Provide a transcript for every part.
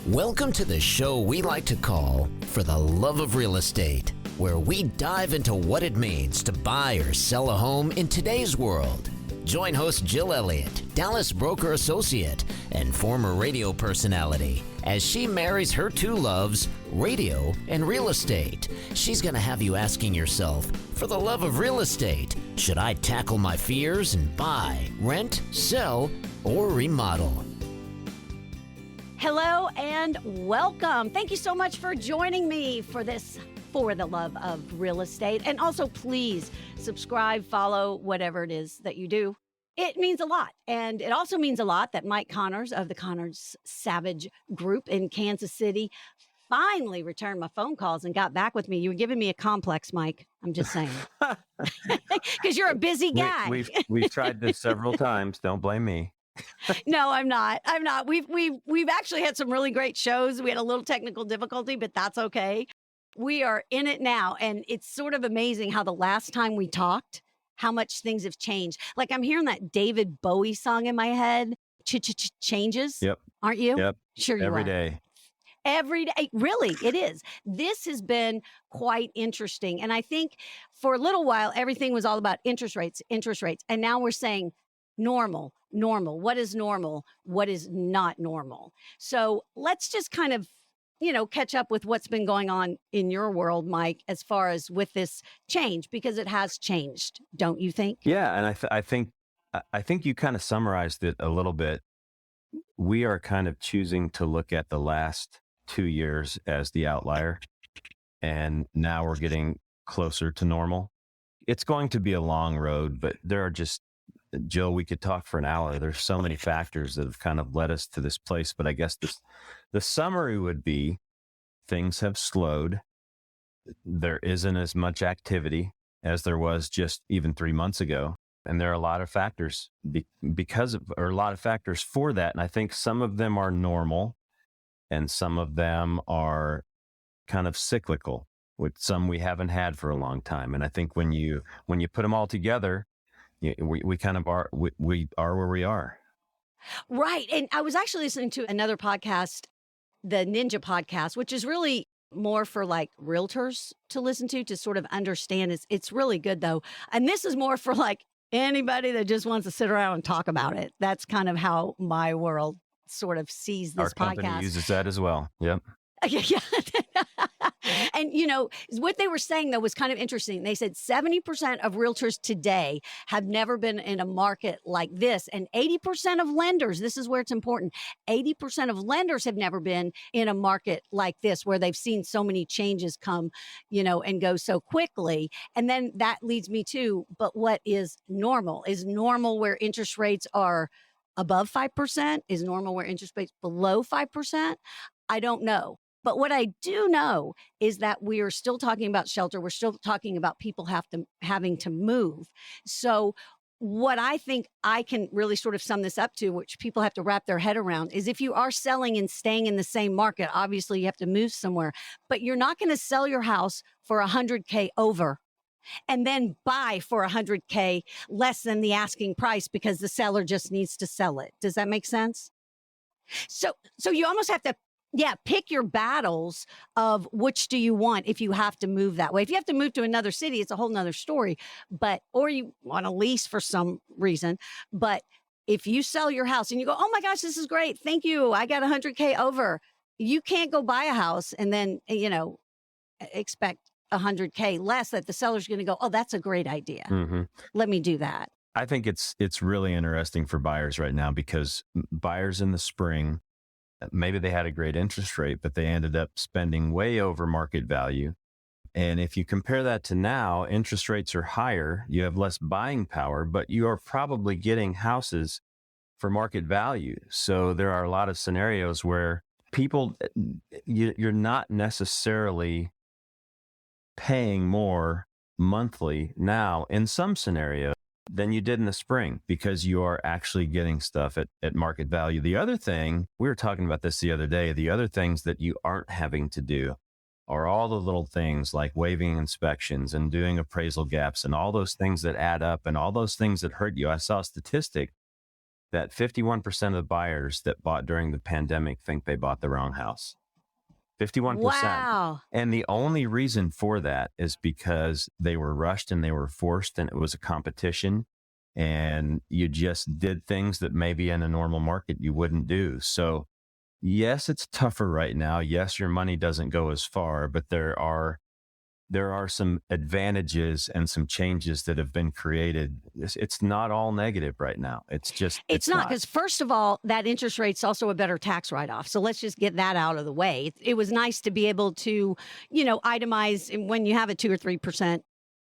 Welcome to the show we like to call For the Love of Real Estate, where we dive into what it means to buy or sell a home in today's world. Join host Jill Elliott, Dallas broker associate and former radio personality, as she marries her two loves, radio and real estate. She's going to have you asking yourself, for the love of real estate, should I tackle my fears and buy, rent, sell, or remodel? Hello and welcome. Thank you so much for joining me for this For the Love of Real Estate. And also, please subscribe, follow, whatever it is that you do. It means a lot. And it also means a lot that Mike Connors of the Connors Savage Group in Kansas City finally returned my phone calls and got back with me. You were giving me a complex, Mike. I'm just saying. Because you're a busy guy. We've tried this several times. Don't blame me. No, I'm not. We've actually had some really great shows. We had a little technical difficulty, but that's okay. We are in it now. And it's sort of amazing how the last time we talked, how much things have changed. Like I'm hearing that David Bowie song in my head, changes. Yep. Aren't you? Yep. Sure you Every are. day. Every day. Really, it is. This has been quite interesting. And I think for a little while, everything was all about interest rates. And now we're saying normal. What is normal? What is not normal? So let's just kind of, catch up with what's been going on in your world, Mike, as far as with this change, because it has changed, don't you think? Yeah, and I think you kind of summarized it a little bit. We are kind of choosing to look at the last 2 years as the outlier, and now we're getting closer to normal. It's going to be a long road, but there are just, Jill, we could talk for an hour. There's so many factors that have kind of led us to this place. But I guess the summary would be things have slowed. There isn't as much activity as there was just even 3 months ago. And there are a lot of factors a lot of factors for that. And I think some of them are normal and some of them are kind of cyclical, with some we haven't had for a long time. And I think when you put them all together, we kind of are, we are where we are. Right. And I was actually listening to another podcast, the Ninja podcast, which is really more for like realtors to listen to sort of understand. It's really good though. And this is more for like anybody that just wants to sit around and talk about it. That's kind of how my world sort of sees this Our podcast. company uses that as well. Yep. Yeah. And, what they were saying, though, was kind of interesting. They said 70% of realtors today have never been in a market like this. And 80% of lenders, this is where it's important, 80% of lenders have never been in a market like this, where they've seen so many changes come, and go so quickly. And then that leads me to, but what is normal? Is normal where interest rates are above 5%? Is normal where interest rates below 5%? I don't know. But what I do know is that we are still talking about shelter. We're still talking about people having to move. So what I think I can really sort of sum this up to, which people have to wrap their head around, is if you are selling and staying in the same market, obviously you have to move somewhere, but you're not going to sell your house for $100K over and then buy for $100K less than the asking price because the seller just needs to sell it. Does that make sense? So you almost have to pick your battles of which do you want if you have to move that way. If you have to move to another city, it's a whole nother story, or you want to lease for some reason. But if you sell your house and you go, oh my gosh, this is great. Thank you. I got $100K over. You can't go buy a house and then, expect $100K less that the seller's going to go, oh, that's a great idea. Mm-hmm. Let me do that. I think it's really interesting for buyers right now, because buyers in the spring, maybe they had a great interest rate, but they ended up spending way over market value. And if you compare that to now, interest rates are higher, you have less buying power, but you are probably getting houses for market value. So there are a lot of scenarios where people, you're not necessarily paying more monthly now in some scenarios than you did in the spring, because you are actually getting stuff at market value. The other thing, we were talking about this the other day, the other things that you aren't having to do are all the little things like waiving inspections and doing appraisal gaps and all those things that add up and all those things that hurt you. I saw a statistic that 51% of the buyers that bought during the pandemic think they bought the wrong house. 51%. Wow. And the only reason for that is because they were rushed and they were forced, and it was a competition, and you just did things that maybe in a normal market you wouldn't do. So yes, it's tougher right now. Yes, your money doesn't go as far, but there are some advantages and some changes that have been created. It's not all negative right now. It's not, because first of all, that interest rate's also a better tax write-off. So let's just get that out of the way. It was nice to be able to, itemize when you have a 2 or 3%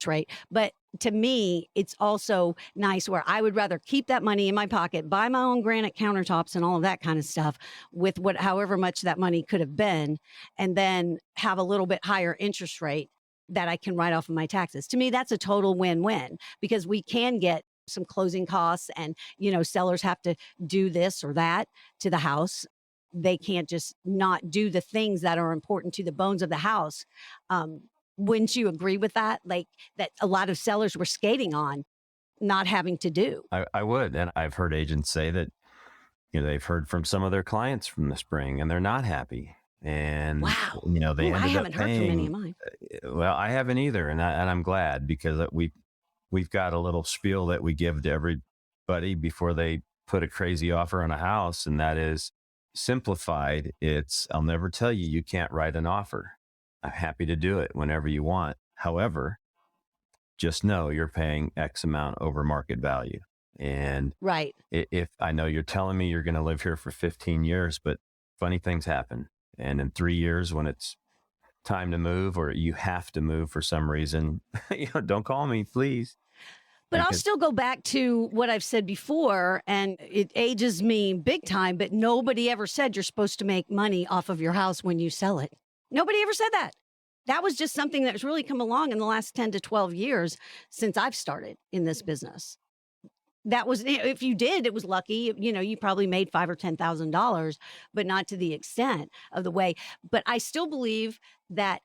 rate. But to me, it's also nice where I would rather keep that money in my pocket, buy my own granite countertops and all of that kind of stuff with however much that money could have been, and then have a little bit higher interest rate that I can write off of my taxes. To me, that's a total win-win, because we can get some closing costs, and, sellers have to do this or that to the house. They can't just not do the things that are important to the bones of the house. Wouldn't you agree with that? Like, that a lot of sellers were skating on not having to do. I would. And I've heard agents say that, they've heard from some of their clients from the spring and they're not happy. And, wow. they ended I haven't up heard paying, from any of mine. Well, I haven't either. And I'm glad, because we've got a little spiel that we give to everybody before they put a crazy offer on a house. And that is simplified. I'll never tell you, you can't write an offer. I'm happy to do it whenever you want. However, just know you're paying X amount over market value. And right. If I know you're telling me you're going to live here for 15 years, but funny things happen. And in 3 years, when it's time to move, or you have to move for some reason, don't call me, please. But I'll still go back to what I've said before, and it ages me big time, but nobody ever said you're supposed to make money off of your house when you sell it. Nobody ever said that. That was just something that's really come along in the last 10 to 12 years since I've started in this business. That was, if you did, it was lucky. You probably made $5,000 or $10,000, but not to the extent of the way. But I still believe that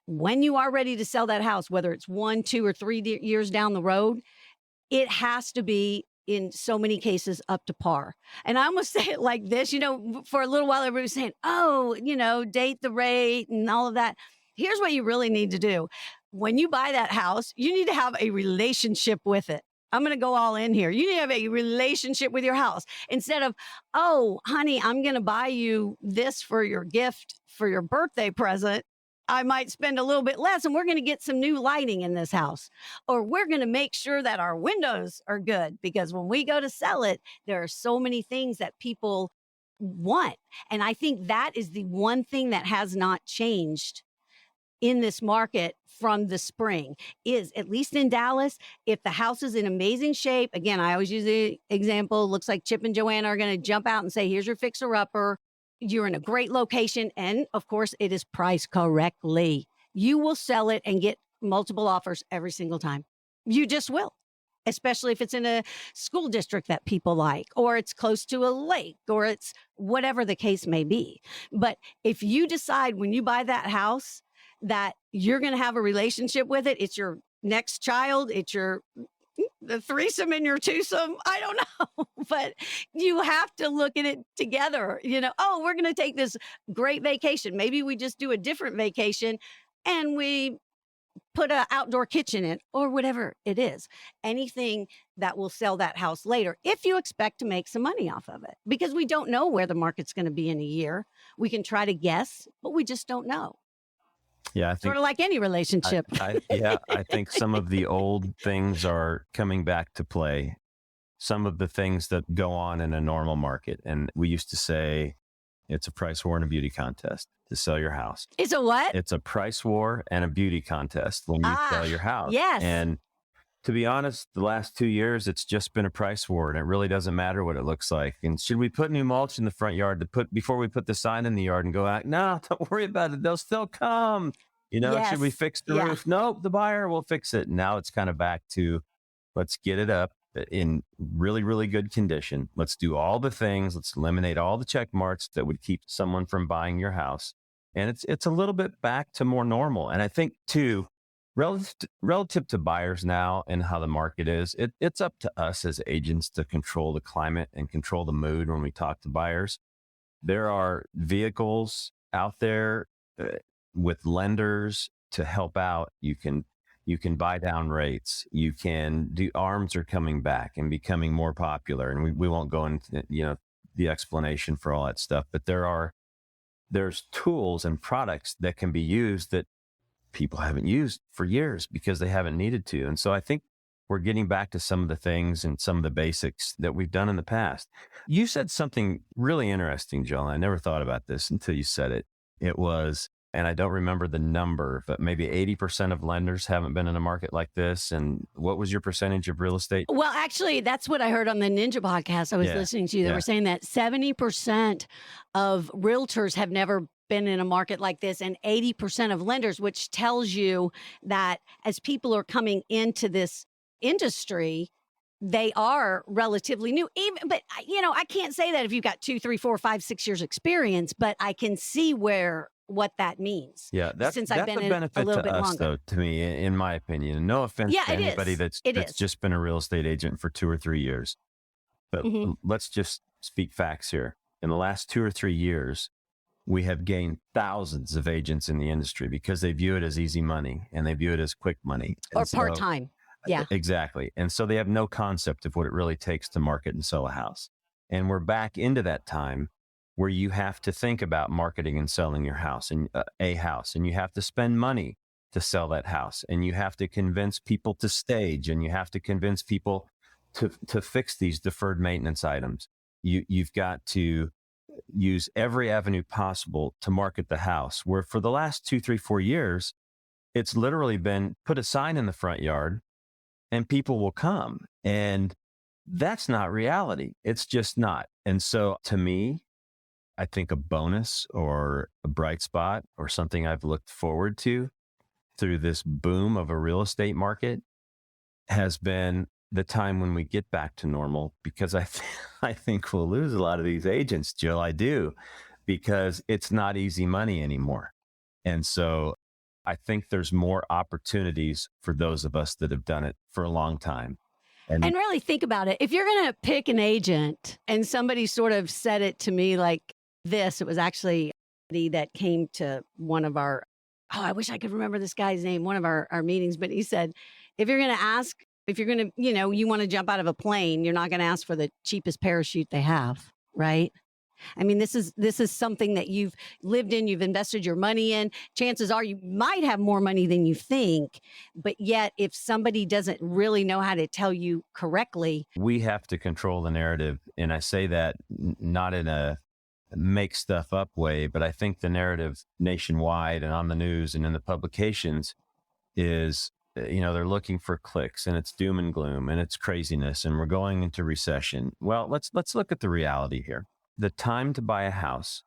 when you are ready to sell that house, whether it's 1, 2, or 3 years down the road, it has to be, in so many cases, up to par. And I almost say it like this, for a little while, everybody was saying, oh, date the rate and all of that. Here's what you really need to do. When you buy that house, you need to have a relationship with it. I'm going to go all in here. You need to have a relationship with your house, instead of, oh, honey, I'm going to buy you this for your gift for your birthday present. I might spend a little bit less, and we're going to get some new lighting in this house, or we're going to make sure that our windows are good, because when we go to sell it, there are so many things that people want. And I think that is the one thing that has not changed in this market from the spring, is, at least in Dallas, if the house is in amazing shape, again, I always use the example, looks like Chip and Joanna are going to jump out and say, here's your fixer-upper. You're in a great location, and of course, it is priced correctly. You will sell it and get multiple offers every single time. You just will, especially if it's in a school district that people like, or it's close to a lake, or it's whatever the case may be. But if you decide when you buy that house that you're going to have a relationship with it, it's your next child, it's the threesome in your twosome, I don't know, but you have to look at it together. Oh, we're going to take this great vacation. Maybe we just do a different vacation and we put an outdoor kitchen in, or whatever it is. Anything that will sell that house later, if you expect to make some money off of it, because we don't know where the market's going to be in a year. We can try to guess, but we just don't know. Yeah, I think sort of like any relationship. I think some of the old things are coming back to play. Some of the things that go on in a normal market. And we used to say it's a price war and a beauty contest to sell your house. It's a what? It's a price war and a beauty contest when you sell your house. Yes. And to be honest, the last 2 years, it's just been a price war, and it really doesn't matter what it looks like. And should we put new mulch in the front yard before we put the sign in the yard and go out? No, don't worry about it. They'll still come. Yes. Should we fix the roof? Nope, the buyer will fix it. Now it's kind of back to, let's get it up in really, really good condition. Let's do all the things. Let's eliminate all the check marks that would keep someone from buying your house. And it's a little bit back to more normal. And I think too, Relative to buyers now and how the market is, it's up to us as agents to control the climate and control the mood when we talk to buyers. There are vehicles out there with lenders to help out. You can buy down rates. You can do, ARMs are coming back and becoming more popular. And we won't go into, the explanation for all that stuff, but there's tools and products that can be used that people haven't used for years because they haven't needed to. And so I think we're getting back to some of the things and some of the basics that we've done in the past. You said something really interesting, Joel. I never thought about this until you said it. It was, and I don't remember the number, but maybe 80% of lenders haven't been in a market like this. And what was your percentage of real estate? Well, actually, that's what I heard on the Ninja podcast I was listening to. They were saying that 70% of realtors have never been in a market like this, and 80% of lenders, which tells you that as people are coming into this industry, they are relatively new. But I can't say that if you've got 2, 3, 4, 5, 6 years experience, but I can see what that means. Yeah, that's I've been a benefit a little to bit us, longer. though, to me, in my opinion. No offense to anybody that's just been a real estate agent for 2 or 3 years. But let's just speak facts here. In the last 2 or 3 years, we have gained thousands of agents in the industry because they view it as easy money and they view it as quick money. Or part-time. Yeah, exactly. And so they have no concept of what it really takes to market and sell a house. And we're back into that time where you have to think about marketing and selling your house and a house, and you have to spend money to sell that house, and you have to convince people to stage, and you have to convince people to fix these deferred maintenance items. You've got to use every avenue possible to market the house, where for the last 2, 3, 4 years, it's literally been put a sign in the front yard and people will come. And that's not reality. It's just not. And so to me, I think a bonus or a bright spot or something I've looked forward to through this boom of a real estate market has been the time when we get back to normal, because I think we'll lose a lot of these agents, Jill. I do, because it's not easy money anymore. And so I think there's more opportunities for those of us that have done it for a long time. And really think about it. If you're going to pick an agent, and somebody sort of said it to me like this, it was actually that came to one of our, I wish I could remember this guy's name, one of our meetings, but he said, if you're going to, you want to jump out of a plane, you're not going to ask for the cheapest parachute they have, right? I mean, this is something that you've lived in, you've invested your money in. Chances are you might have more money than you think, but yet if somebody doesn't really know how to tell you correctly. We have to control the narrative. And I say that not in a make stuff up way, but I think the narrative nationwide and on the news and in the publications is, they're looking for clicks, and it's doom and gloom, and it's craziness, and we're going into recession. Well, let's look at the reality here. The time to buy a house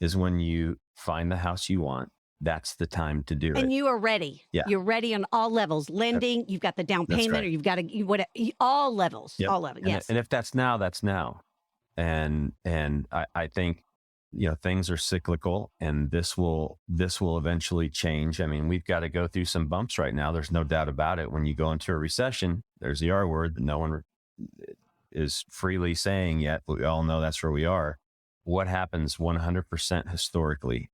is when you find the house you want. That's the time to do it. And you are ready. Yeah. You're ready on all levels. Lending, you've got the down payment, right. Or you've got all levels. Yep. All levels. Yes. And if that's now, that's now. And I think, things are cyclical, and this will eventually change. I mean, we've got to go through some bumps right now. There's no doubt about it. When you go into a recession, there's the R word that no one is freely saying yet, but we all know that's where we are. What happens 100% historically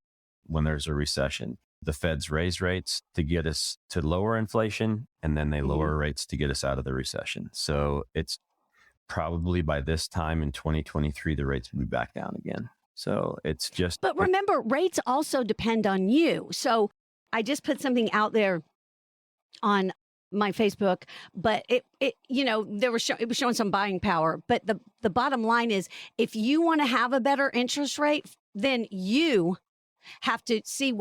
when there's a recession? The feds raise rates to get us to lower inflation, and then they lower rates to get us out of the recession. So it's probably by this time in 2023, the rates will be back down again. So it's just. But remember, rates also depend on you. So I just put something out there on my Facebook, but it was showing some buying power. But the bottom line is, if you want to have a better interest rate, then you have to see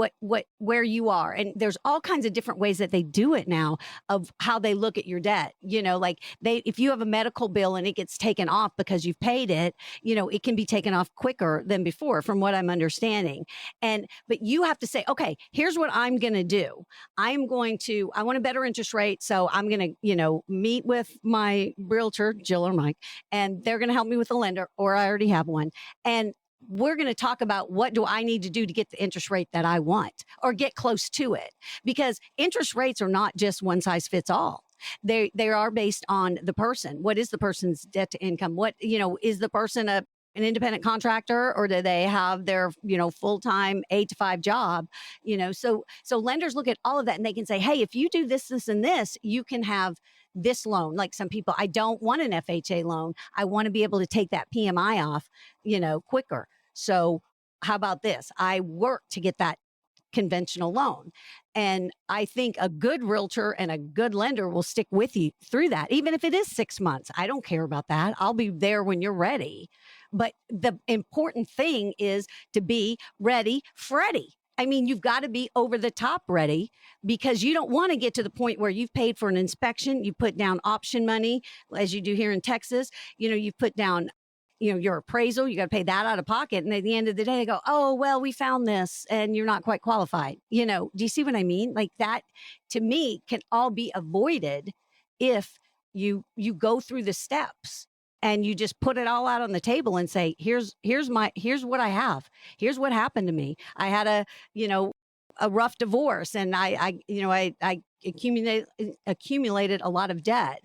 where you are. And there's all kinds of different ways that they do it now of how they look at your debt. Like if you have a medical bill and it gets taken off because you've paid it, it can be taken off quicker than before, from what I'm understanding. But you have to say, okay, here's what I'm going to do. I want a better interest rate. So I'm going to, meet with my realtor, Jill or Mike, and they're going to help me with a lender, or I already have one. And we're going to talk about what do I need to do to get the interest rate that I want or get close to it, because interest rates are not just one size fits all. They are based on the person. What is the person's debt to income? What, is the person an independent contractor, or do they have their, full-time 8 to 5 job? So lenders look at all of that and they can say, hey, if you do this, this, and this, you can have this loan. Like some people, I don't want an FHA loan. I want to be able to take that PMI off, quicker. So how about this? I work to get that conventional loan. And I think a good realtor and a good lender will stick with you through that. Even if it is 6 months, I don't care about that. I'll be there when you're ready. But the important thing is to be ready, Freddie. I mean, you've got to be over the top ready, because you don't want to get to the point where you've paid for an inspection, you put down option money, as you do here in Texas. You put down your appraisal, you got to pay that out of pocket. And at the end of the day, they go, oh, well, we found this and you're not quite qualified. Do you see what I mean? Like that, to me, can all be avoided if you go through the steps and you just put it all out on the table and say, here's what I have. Here's what happened to me. I had a rough divorce, and I accumulated a lot of debt.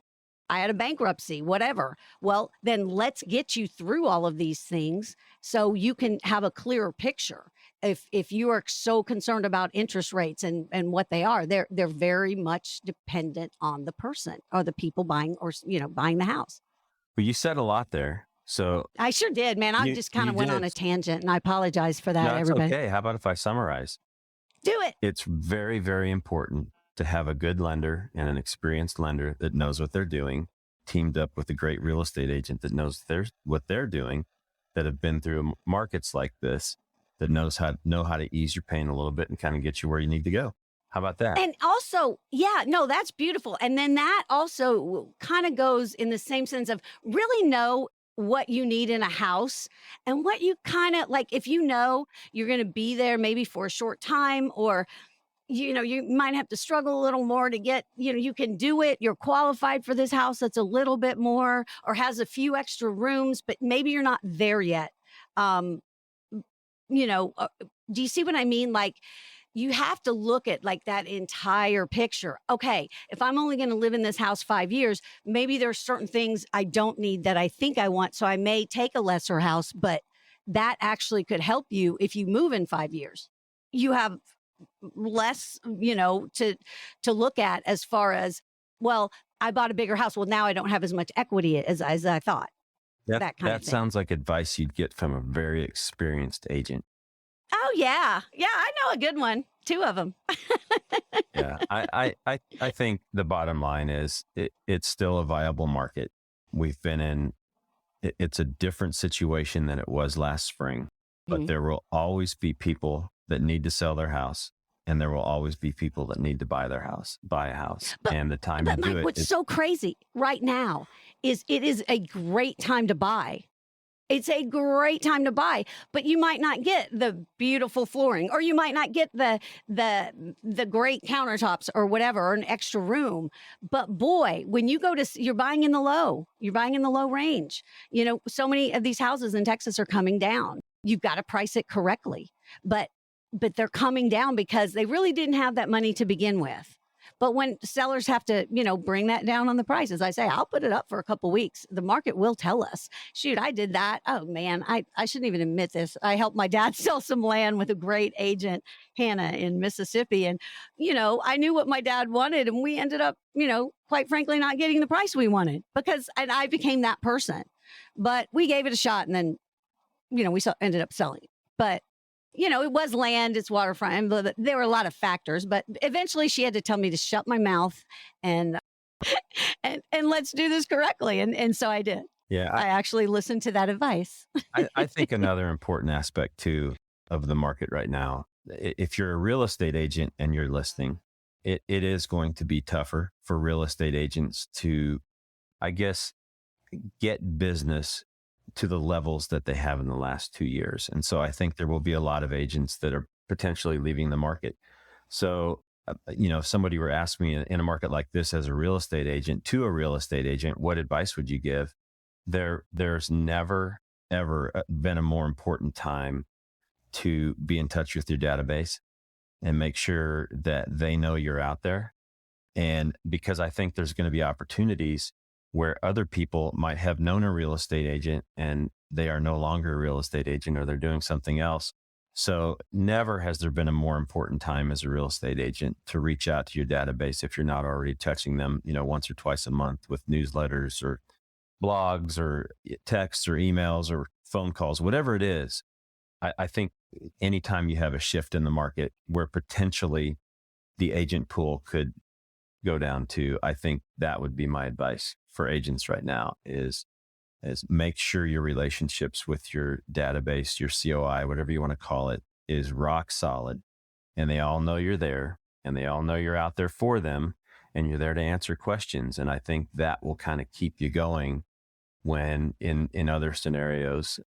I had a bankruptcy, whatever. Well, then let's get you through all of these things so you can have a clearer picture. If you are so concerned about interest rates and what they are, they're very much dependent on the person or the people buying the house. Well, you said a lot there. So I sure did, man. I just kind of went on a tangent, and I apologize for that, no, everybody. Okay. How about if I summarize? Do it. It's very, very important to have a good lender and an experienced lender that knows what they're doing, teamed up with a great real estate agent that knows what they're doing, that have been through markets like this, that knows how to ease your pain a little bit and kind of get you where you need to go. How about that? And also, that's beautiful. And then that also kind of goes in the same sense of really know what you need in a house and what you kind of like. If you're going to be there maybe for a short time, or you might have to struggle a little more to get, you can do it. You're qualified for this house that's a little bit more or has a few extra rooms, but maybe you're not there yet. Do you see what I mean? Like, you have to look at like that entire picture. Okay, if I'm only going to live in this house 5 years, maybe there's certain things I don't need that I think I want. So I may take a lesser house, but that actually could help you if you move in 5 years. You have less, to look at as far as, well, I bought a bigger house. Well, now I don't have as much equity as I thought. That kind of thing. Sounds like advice you'd get from a very experienced agent. Oh, yeah. Yeah, I know a good one. 2 of them. Yeah, I think the bottom line is it's still a viable market. We've been in, it's a different situation than it was last spring, but there will always be people that need to sell their house, and there will always be people that need to buy a house. And the time to do it. What's so crazy right now is it is a great time to buy. It's a great time to buy, but you might not get the beautiful flooring, or you might not get the great countertops or whatever, or an extra room. But boy, when you you're buying in the low range. So many of these houses in Texas are coming down. You've got to price it correctly, but they're coming down because they really didn't have that money to begin with. But when sellers have to, bring that down on the price, as I say, I'll put it up for a couple of weeks. The market will tell us, shoot, I did that. Oh man, I shouldn't even admit this. I helped my dad sell some land with a great agent, Hannah, in Mississippi. And, I knew what my dad wanted, and we ended up, quite frankly, not getting the price we wanted and I became that person. But we gave it a shot, and then, we ended up selling it. But it was land, it's waterfront, and there were a lot of factors, but eventually she had to tell me to shut my mouth and let's do this correctly. And so I did. Yeah. I actually listened to that advice. I think another important aspect too of the market right now, if you're a real estate agent and you're listing, it is going to be tougher for real estate agents to, I guess, get business to the levels that they have in the last 2 years. And so I think there will be a lot of agents that are potentially leaving the market. So, if somebody were asked me in a market like this as a real estate agent, what advice would you give? There's never ever been a more important time to be in touch with your database and make sure that they know you're out there. And because I think there's going to be opportunities where other people might have known a real estate agent and they are no longer a real estate agent, or they're doing something else. So never has there been a more important time as a real estate agent to reach out to your database if you're not already touching them, once or twice a month with newsletters or blogs or texts or emails or phone calls, whatever it is. I think anytime you have a shift in the market where potentially the agent pool could go down to, I think that would be my advice for agents right now is make sure your relationships with your database, your COI, whatever you want to call it, is rock solid. And they all know you're there, and they all know you're out there for them, and you're there to answer questions. And I think that will kind of keep you going when in other scenarios,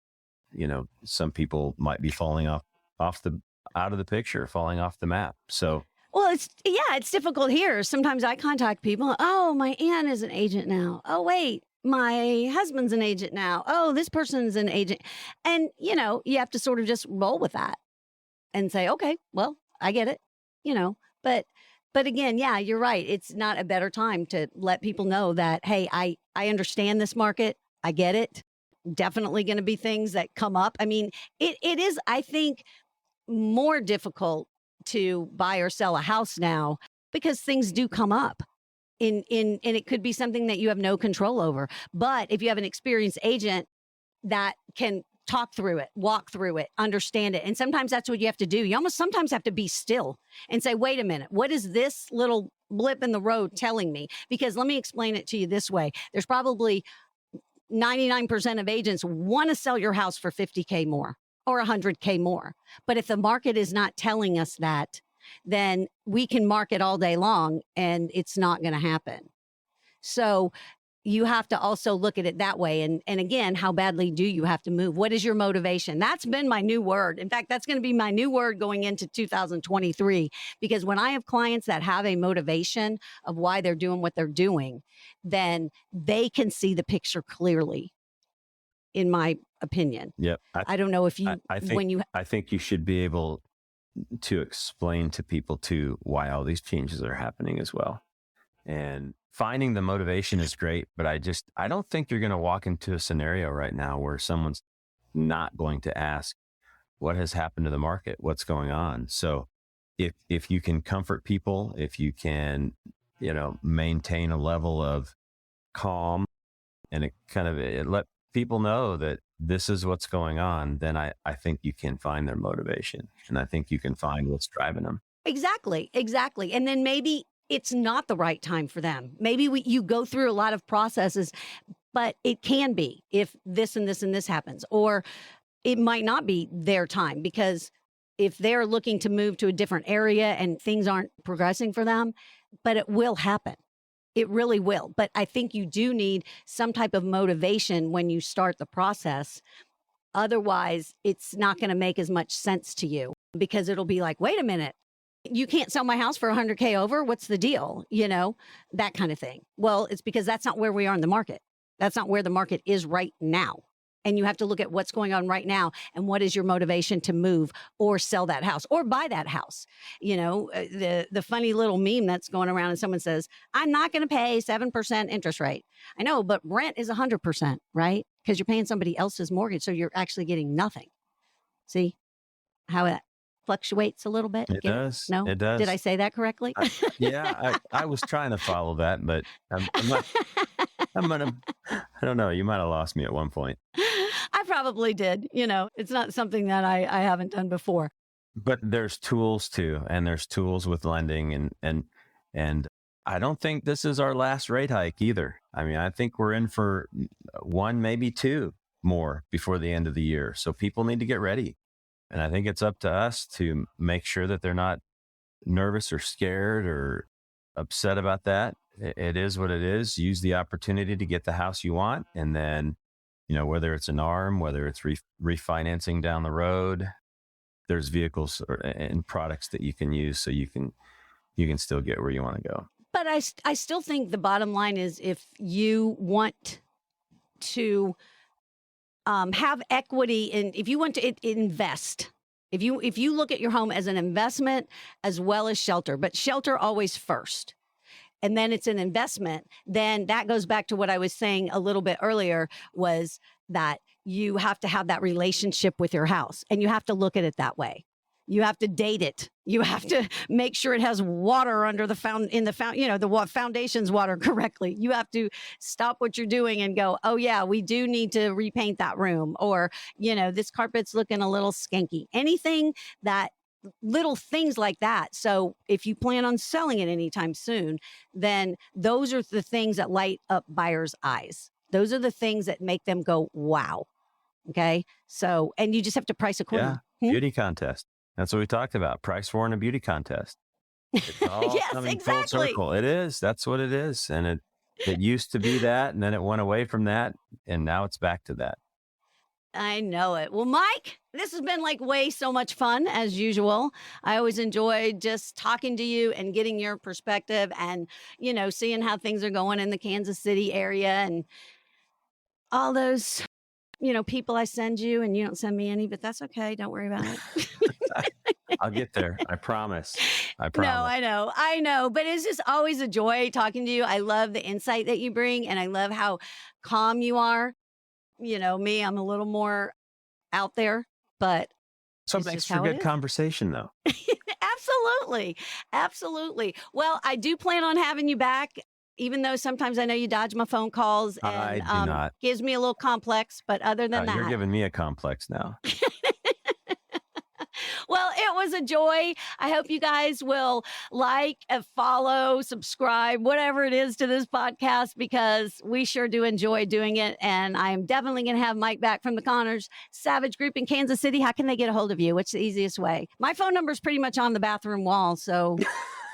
some people might be falling out of the picture, falling off the map. So, well, it's difficult here. Sometimes I contact people. Oh, my aunt is an agent now. Oh, wait, my husband's an agent now. Oh, this person's an agent. And, you have to sort of just roll with that and say, okay, well, I get it, but again, yeah, you're right. It's not a better time to let people know that, hey, I understand this market. I get it. Definitely going to be things that come up. I mean, it is, I think, more difficult to buy or sell a house now because things do come up and it could be something that you have no control over. But if you have an experienced agent that can talk through it, walk through it, understand it. And sometimes that's what you have to do. You almost sometimes have to be still and say, wait a minute, what is this little blip in the road telling me? Because let me explain it to you this way. There's probably 99% of agents want to sell your house for 50K more or 100K more. But if the market is not telling us that, then we can market all day long and it's not going to happen. So you have to also look at it that way. And again, how badly do you have to move? What is your motivation? That's been my new word. In fact, that's going to be my new word going into 2023, because when I have clients that have a motivation of why they're doing what they're doing, then they can see the picture clearly, in my opinion. Yep. I don't know if you, I think you should be able to explain to people too why all these changes are happening as well. And finding the motivation is great, but I don't think you're going to walk into a scenario right now where someone's not going to ask what has happened to the market, what's going on. So if you can comfort people, if you can, maintain a level of calm and it let people know that this is what's going on, then I think you can find their motivation, and I think you can find what's driving them. Exactly. And then maybe it's not the right time for them. Maybe you go through a lot of processes, but it can be if this and this and this happens, or it might not be their time, because if they're looking to move to a different area and things aren't progressing for them, but it will happen. It really will. But I think you do need some type of motivation when you start the process. Otherwise, it's not going to make as much sense to you, because it'll be like, wait a minute, you can't sell my house for 100K over. What's the deal? That kind of thing. Well, it's because that's not where we are in the market. That's not where the market is right now. And you have to look at what's going on right now and what is your motivation to move or sell that house or buy that house. The funny little meme that's going around, and someone says, I'm not going to pay 7% interest rate. I know, but rent is 100%, right? Because you're paying somebody else's mortgage. So you're actually getting nothing. See how it fluctuates a little bit? It does. No? It does. Did I say that correctly? I was trying to follow that, but I don't know. You might have lost me at one point. I probably did. It's not something that I haven't done before. But there's tools too, and there's tools with lending, and I don't think this is our last rate hike either. I mean, I think we're in for one, maybe two more before the end of the year. So people need to get ready. And I think it's up to us to make sure that they're not nervous or scared or upset about that. It is what it is. Use the opportunity to get the house you want. And then, whether it's an ARM, whether it's refinancing down the road, there's vehicles and products that you can use so you can still get where you want to go. But I still think the bottom line is, if you want to have equity in, if you want to invest. If you look at your home as an investment as well as shelter, but shelter always first, and then it's an investment, then that goes back to what I was saying a little bit earlier, was that you have to have that relationship with your house, and you have to look at it that way. You have to date it. You have to make sure it has water under the the foundation's water correctly. You have to stop what you're doing and go, oh yeah, we do need to repaint that room, or, this carpet's looking a little skanky. Anything that, little things like that. So if you plan on selling it anytime soon, then those are the things that light up buyers' eyes. Those are the things that make them go, wow. Okay. So, and you just have to price accordingly. Yeah. Beauty contest. That's what we talked about. Price war and a beauty contest. It's all yes, coming exactly. full circle. It is. That's what it is. And it used to be that, and then it went away from that, and now it's back to that. I know it. Well, Mike, this has been way so much fun as usual. I always enjoy just talking to you and getting your perspective and, seeing how things are going in the Kansas City area and all those, people I send you, and you don't send me any, but that's okay. Don't worry about it. I'll get there. I promise. I No, I know. But it's just always a joy talking to you. I love the insight that you bring, and I love how calm you are. Me, I'm a little more out there, but some extra good conversation, though. Absolutely. Absolutely. Well, I do plan on having you back, even though sometimes I know you dodge my phone calls, and I do not. Gives me a little complex. But other than that, you're giving me a complex now. Well, it was a joy. I hope you guys will follow, subscribe, whatever it is to this podcast, because we sure do enjoy doing it. And I'm definitely going to have Mike back from the Connors Savage Group in Kansas City. How can they get a hold of you? What's the easiest way? My phone number is pretty much on the bathroom wall, so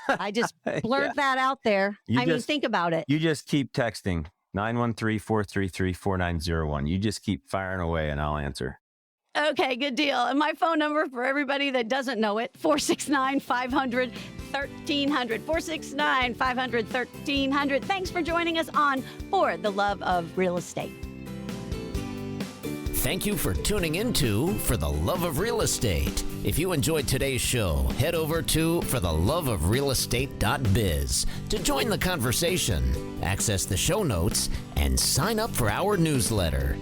I just blurt that out there. Think about it. You just keep texting 913-433-4901. You just keep firing away and I'll answer. Okay, good deal. And my phone number, for everybody that doesn't know it, 469-500-1300. 469-500-1300. Thanks for joining us on For the Love of Real Estate. Thank you for tuning into For the Love of Real Estate. If you enjoyed today's show, head over to fortheloveofrealestate.biz to join the conversation, access the show notes, and sign up for our newsletter.